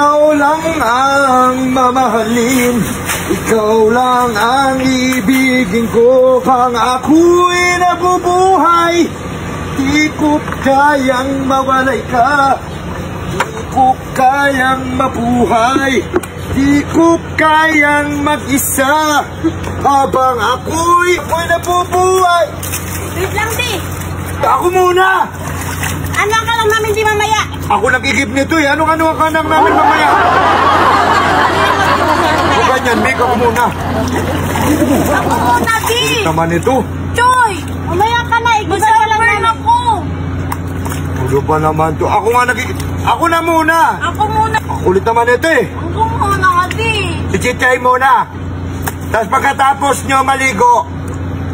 Ikaw lang ang mamahalin, ikaw lang ang ibigin ko. Pang ako'y nabubuhay, di ko kayang mawalay ka. Di ko kayang mabuhay, di ko kayang mag-isa. Habang ako'y nabubuhay. Wait lang, di. Ako muna! Ano ka lang namin di mamaya? Ako nag-igip nito eh. Ano ka lang namin mamaya? Ako ganyan, Mick, ako muna. Ako muna, di. Naman ito. Choy! Mamaya ka na, gusto ko lang namin ako. Ano ba naman to? Ako nga ako na muna. Ako muna. Kulit naman ito eh. Ako muna ka, di. Si Chichay muna. Tapos pagkatapos nyo maligo,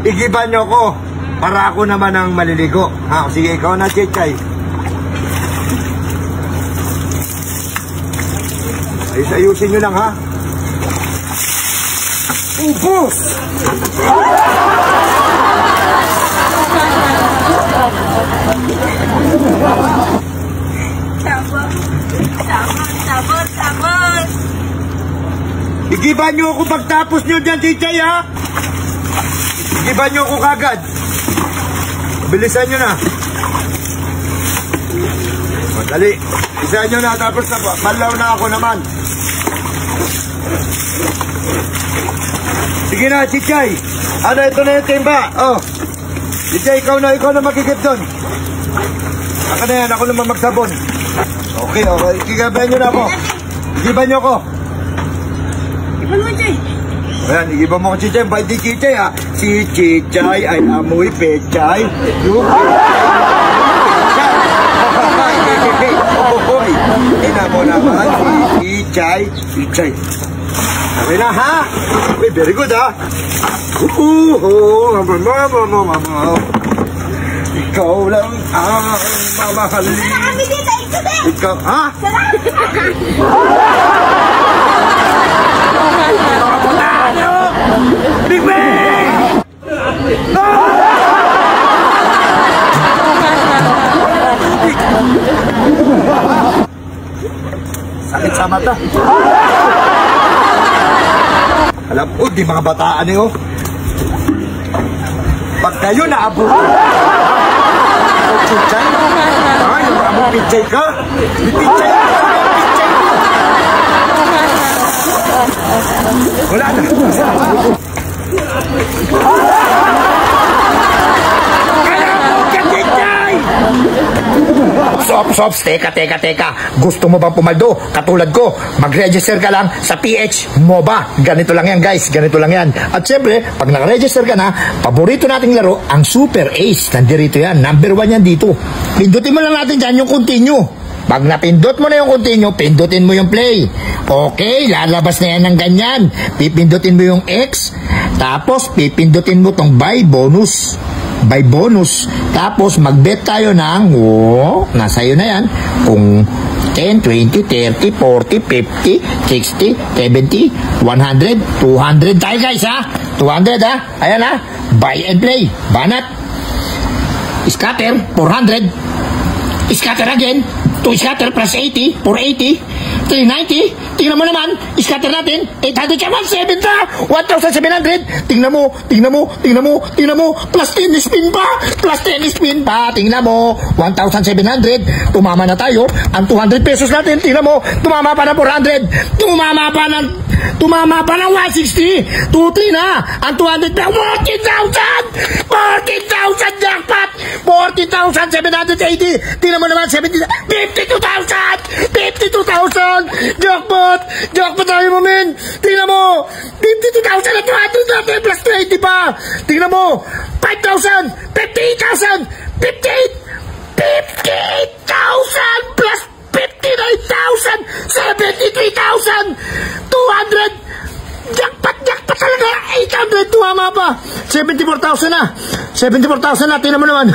igiban nyo ko. Para ako naman ang maliligo. Sige, ikaw na, Chichay. Ayusin nyo lang, ha? Ubus! Sabon. Igiban nyo ako pagtapos nyo dyan, Chichay, ha? Igiban nyo ako kagad. Bilisan nyo na. Madali. Bilisan nyo na, tapos malaw na ako naman. Sige na, Chichay. Ano, ito na yung timba. Chichay, ikaw na makikip doon. Ako na yan, ako naman magsabon. Okay. Igiban nyo na ako. Igiban nyo ako. Iban mo, Choy. Ayan, igiban mo ko, Chichay. Bait di Chichay, ha? Si Chichay ay amoy pechay. Ina mo naman si Chichay. Okay na, ha? Okay, very good, ha? Ikaw lang ang mamahalin. Sana kami dito, ito din. Ikaw, ha? Big Bang! Sakit sa mata. Alam ko, di mga bataan eh, pag kayo naabuhan, Chichay, yung amo pichay ka, pichay ka, wala na. Sops, teka. Gusto mo bang pumaldo? Katulad ko, mag-register ka lang sa PH MOBA. Ganito lang yan, guys. Ganito lang yan. At syempre, pag nag-register ka na, paborito nating laro, ang Super Ace. Nandirito yan. Number 1 yan dito. Pindutin mo lang natin dyan yung continue. Pag napindot mo na yung continue, pindutin mo yung play. Okay, lalabas na yan ng ganyan. Pipindutin mo yung X. Tapos, pipindutin mo tong buy bonus. Tapos, mag-bet tayo ng, nasa iyo na yan, kung 10, 20, 30, 40, 50, 60, 70, 100, 200 tayo, guys, ha? 200, ha? Ayan, ha? Buy and play. Banat. Scatter, 400. Scatter again. 2 scatter plus 80, 480, 390. Tingnan mo naman, scatter natin, 800 siya, 1,700. Tingnan mo, plus 10 spin pa. Tingnan mo, 1,700. Tumama na tayo. Ang 200 pesos natin, tingnan mo, tumama pa ng 400. Tumama pa ng 160. 2-3 na. Ang 200 na, 40,000 jackpot. 40,780. Tingnan mo naman, 52,000 jackpot tayo mo, men. Tingnan mo, 52,000 na 200 natin plus 20 pa. Tingnan mo, 5,000, 58,000, 58,000 plus 59,000, 73,000, 200. Jackpot talaga. 800, tumama pa. 74,000 na. 74,000 na, tingnan mo naman.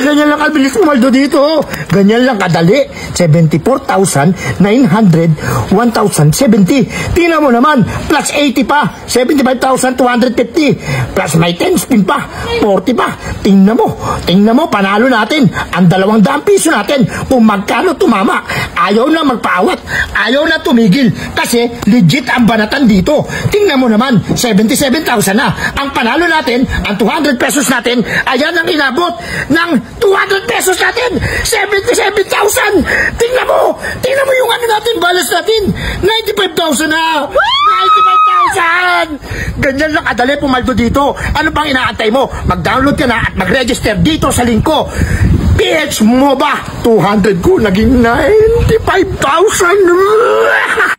Ganyan lang kabilis pumaldo dito. Ganyan lang kadali. 74,900, 1,070. Tingnan mo naman, plus 80 pa. 75,250. Plus may 10 spin pa. 40 pa. Tingnan mo, panalo natin. Ang 200 piso natin. Kung magkano tumama. Ayaw na magpaawat. Ayaw na tumigil. Kasi legit ang banatan dito. Tingnan mo naman, 77,000 na. Ang panalo natin, ang 200 pesos natin, ayan ang inabot ng 200 pesos natin. 77,000. Tingnan mo yung ano natin, balance natin. 95,000 na. 95,000. Ganyan lang kadali pumaldo dito. Ano pang inaantay mo? Mag-download ka na at mag-register dito sa link ko. PH MOBA 200 ko naging 95,000.